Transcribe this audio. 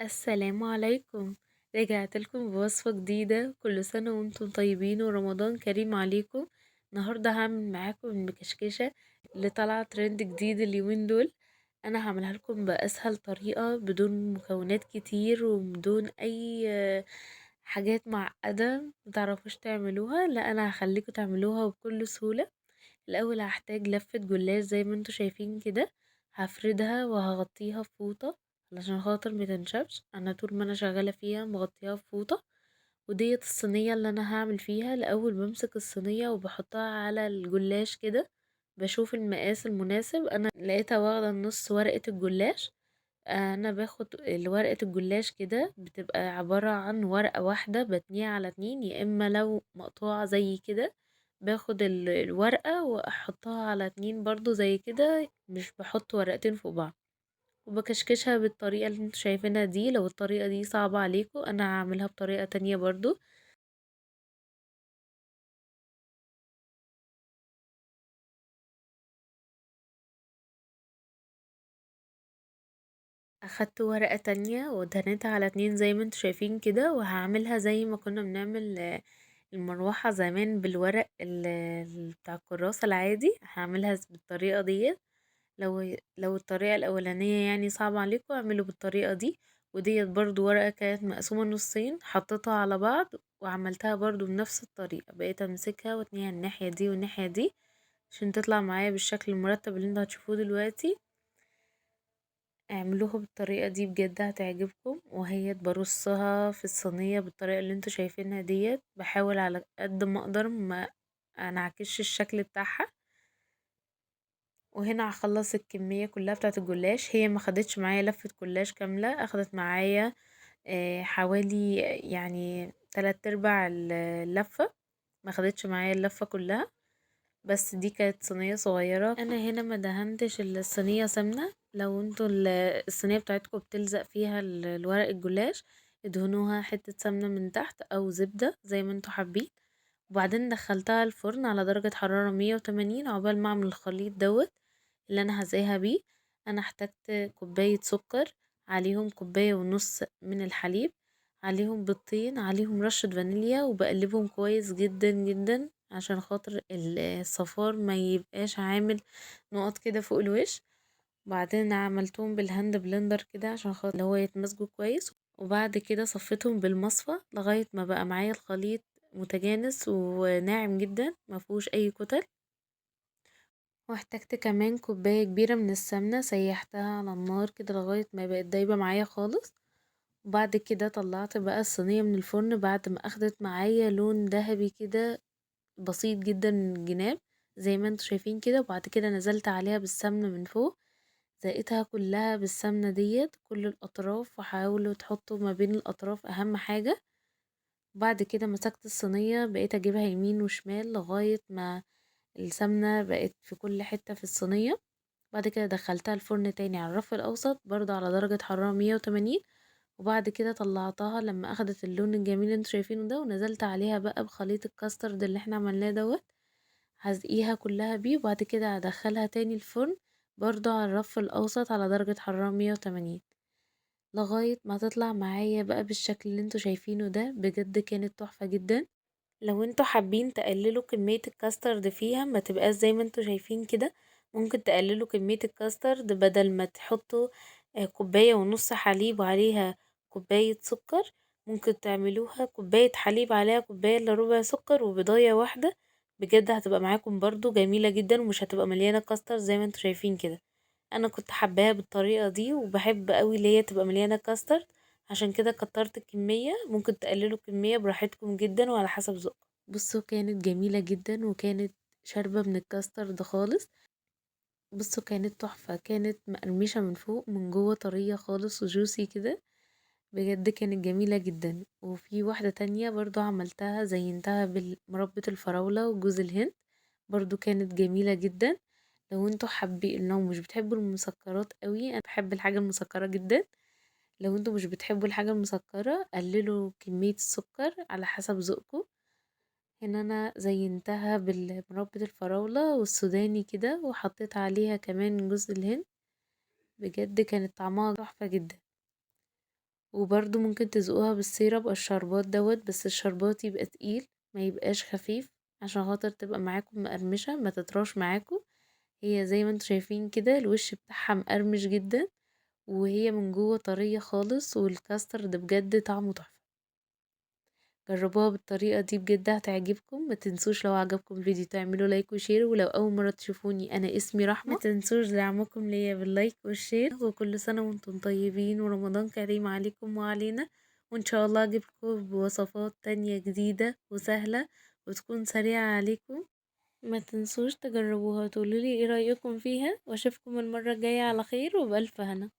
السلام عليكم. رجعت لكم بوصفة جديدة. كل سنة وانتم طيبين ورمضان كريم عليكم. النهاردة هعمل معاكم المكشكشة اللي طالعة ترند جديد اليومين دول. انا هعملها لكم بأسهل طريقة بدون مكونات كتير وبدون اي حاجات معقدة متعرفوش تعملوها. لا، انا هخليكم تعملوها بكل سهولة. الاول هحتاج لفة جلاش زي ما انتوا شايفين كده. هفردها وهغطيها بفوطة علشان خاطر متنشفش. انا طول ما انا شغالة فيها مغطيها بفوطة. وديت الصينية اللي انا هعمل فيها. الاول بمسك الصينية وبحطها على الجلاش كده. بشوف المقاس المناسب. انا لقيتها واخدة نص ورقة الجلاش. انا باخد ورقة الجلاش كده بتبقى عبارة عن ورقة واحدة بتنيها على اتنين، يا اما لو مقطوعة زي كده باخد الورقة واحطها على اتنين برضو زي كده، مش بحط ورقتين فوق بعض. وبكشكشها بالطريقة اللي انتوا شايفينها دي. لو الطريقة دي صعبة عليكم انا هعملها بطريقة تانية برضو. اخدت ورقة تانية ودهنتها على اتنين زي ما انتوا شايفين كده، وهعملها زي ما كنا بنعمل المروحة زمان بالورق بتاع الكراسة العادي. هعملها بالطريقة دي. لو الطريقة الأولانية يعني صعبة عليكم اعملوا بالطريقة دي. وديت برضو ورقة كانت مقسومة نصين حطيتها على بعض وعملتها برضو بنفس الطريقة. بقيت امسكها واتنيها الناحية دي والناحية دي عشان تطلع معايا بالشكل المرتب اللي انتوا هتشوفوه دلوقتي. اعملوها بالطريقة دي بجد هتعجبكم. وهي برصها في الصينية بالطريقة اللي انتوا شايفينها ديت. بحاول على قد ما اقدر ما انعكش الشكل بتاعها. وهنا هخلص الكمية كلها بتاعة الجلاش. هي ما خدتش معايا لفة جلاش كاملة، اخدت معايا حوالي يعني 3/4 اللفة. ما خدتش معايا اللفة كلها. بس دي كانت صينية صغيرة. انا هنا ما دهنتش الصينية سمنة. لو انتوا الصينية بتاعتكم بتلزق فيها الورق الجلاش ادهنوها حتة سمنة من تحت او زبدة زي ما انتوا حابين. وبعدين دخلتها الفرن على درجة حرارة 180 عقبال ما اعمل الخليط دوت اللي انا هزيها بيه. انا احتجت كوباية سكر، عليهم كوباية ونص من الحليب، عليهم بيضتين، عليهم رشة فانيليا، وبقلبهم كويس جدا جدا عشان خاطر الصفار ما يبقاش عامل نقط كده فوق الوش. وبعدين عملتهم بالهاند بلندر كده عشان خاطر اللي هو يتمزجوا كويس. وبعد كده صفيتهم بالمصفى لغاية ما بقى معايا الخليط متجانس وناعم جدا مفهوش اي كتل. واحتجت كمان كوباية كبيرة من السمنة سيحتها على النار كده لغاية ما بقت دايبة معايا خالص. وبعد كده طلعت بقى الصينية من الفرن بعد ما اخدت معايا لون ذهبي كده بسيط جدا من الجناب زي ما انتوا شايفين كده. وبعد كده نزلت عليها بالسمنة من فوق. زقتها كلها بالسمنة ديت كل الأطراف، وحاولوا تحطوا ما بين الأطراف أهم حاجة. وبعد كده مسكت الصينية بقيت أجيبها يمين وشمال لغاية ما السمنة بقت في كل حتة في الصينية. بعد كده دخلتها الفرن تاني على الرف الأوسط برضه على درجة حرارة 180. وبعد كده طلعتها لما أخدت اللون الجميل اللي انتوا شايفينه ده، ونزلت عليها بقى بخليط الكاسترد اللي احنا عملناه دوت. هزقيها كلها بيه وبعد كده هدخلها تاني الفرن برضه على الرف الأوسط على درجة حرارة 180 لغاية ما تطلع معايا بقى بالشكل اللي انتوا شايفينه ده. بجد كانت تحفة جدا. لو انتوا حابين تقللوا كمية الكاسترد فيها ما تبقاش زي ما انتوا شايفين كده، ممكن تقللوا كمية الكاسترد بدل ما تحطوا كوباية ونص حليب وعليها كوباية سكر. ممكن تعملوها كوباية حليب عليها كوباية الا ربع سكر وبيضاية واحدة. بجد هتبقى معاكم برضو جميلة جدا ومش هتبقى مليانة كاستر زي ما انتوا شايفين كده. انا كنت حباها بالطريقة دي وبحب قوي اللي هي تبقى مليانة كاستر. عشان كده كترت الكمية. ممكن تقللوا الكمية براحتكم جدا وعلى حسب ذوقكم. بصوا كانت جميلة جدا وكانت شاربة من الكاسترد خالص. بصوا كانت تحفة، كانت مقرمشة من فوق من جوه طرية خالص وجوسي كده. بجد كانت جميلة جدا. وفي واحدة تانية برضو عملتها زينتها بمربى الفراولة وجوز الهند. برضو كانت جميلة جدا. لو انتوا حابين لو مش بتحبوا المسكرات قوي، انا بحب الحاجة المسكرة جدا. لو انتوا مش بتحبوا الحاجة المسكرة قللوا كمية السكر على حسب ذوقكم. هنا انا زينتها بمربى الفراولة والسوداني كده وحطيت عليها كمان جوز الهند. بجد كانت طعمها تحفة جدا. وبرضه ممكن تزقوها بالسيرب أو الشربات دوت، بس الشربات يبقى تقيل ما يبقاش خفيف عشان خاطر تبقى معاكم مقرمشة ما تطراش معاكم. هي زي ما انتوا شايفين كده الوش بتاعها مقرمش جدا، وهي من جوه طرية خالص، والكاسترد بجد طعمه تحفة. جربوها بالطريقة دي بجد هتعجبكم. ما تنسوش لو عجبكم الفيديو تعملوا لايك وشير، ولو اول مرة تشوفوني انا اسمي رحمة ما تنسوش دعمكم ليا باللايك والشير. وكل سنة وانتم طيبين ورمضان كريم عليكم وعلينا، وان شاء الله اجيبكم بوصفات تانية جديدة وسهلة وتكون سريعة عليكم. ما تنسوش تجربوها وتقولولي ايه رأيكم فيها، واشوفكم المرة الجاية على خير وبألف هنا.